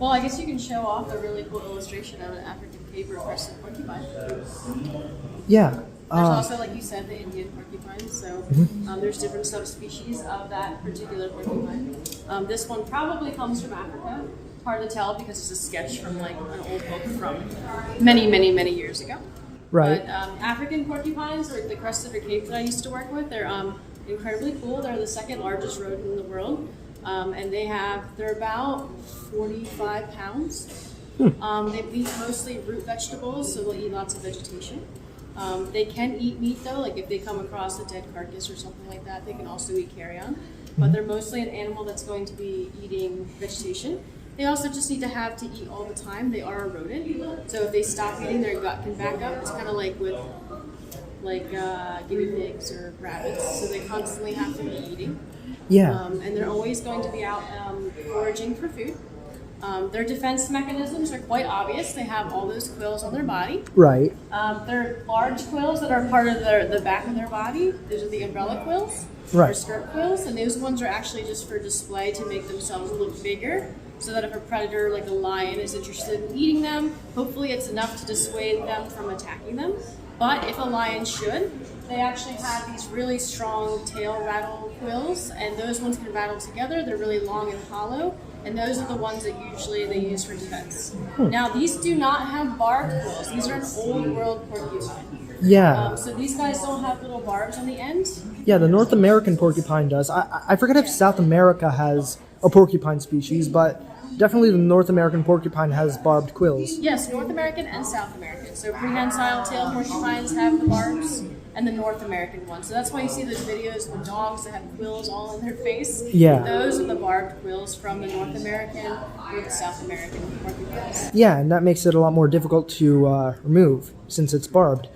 Well, I guess you can show off a really cool illustration of an African cape or crested porcupine. Yeah. There's also, like you said, the Indian porcupine. So there's different subspecies of that particular porcupine. This one probably comes from Africa. Hard to tell because it's a sketch from like an old book from many, many, many years ago. Right. But African porcupines, or the crested or cape that I used to work with, they're incredibly cool. They're the second largest rodent in the world, and they're about 45 pounds. They eat mostly root vegetables, so they'll eat lots of vegetation. They can eat meat though, like if they come across a dead carcass or something like that, they can also eat carrion. But they're mostly an animal that's going to be eating vegetation. They also just need to eat all the time. They are a rodent, so if they stop eating, their gut can back up. It's kind of like with guinea pigs or rabbits, so they constantly have to be eating. Yeah. And they're always going to be out foraging for food. Their defense mechanisms are quite obvious. They have all those quills on their body. Right. They're large quills that are part of the back of their body. Those are the umbrella quills, Right. or skirt quills, and those ones are actually just for display to make themselves look bigger, so that if a predator like a lion is interested in eating them, hopefully it's enough to dissuade them from attacking them. But if a lion should, they actually have these really strong tail rattle quills, and those ones can rattle together. They're really long and hollow, and those are the ones that usually they use for defense. Now, these do not have barbed quills. These are an old world porcupine. Yeah. So these guys don't have little barbs on the end. Yeah, the North American porcupine does. I forget if South America has a porcupine species, but definitely the North American porcupine has barbed quills. Yes, North American and South American. So prehensile tail porcupines have the barbs, and the North American ones. So that's why you see those videos with dogs that have quills all in their face. Yeah. Those are the barbed quills from the North American or the South American porcupines. Yeah, and that makes it a lot more difficult to remove since it's barbed.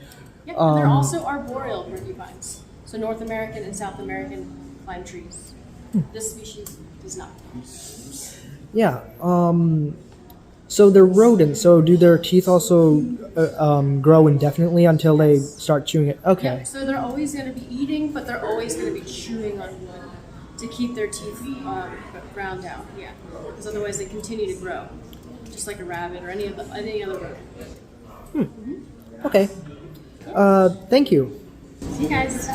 Yep, and there also arboreal porcupines. So North American and South American climb trees. This species does not. Yeah. So they're rodents. So do their teeth also grow indefinitely until they start chewing it? Okay. Yeah, so they're always going to be eating, but they're always going to be chewing on wood to keep their teeth ground out. Yeah, because otherwise they continue to grow, just like a rabbit or any other rodent. Okay. Thank you. See you guys.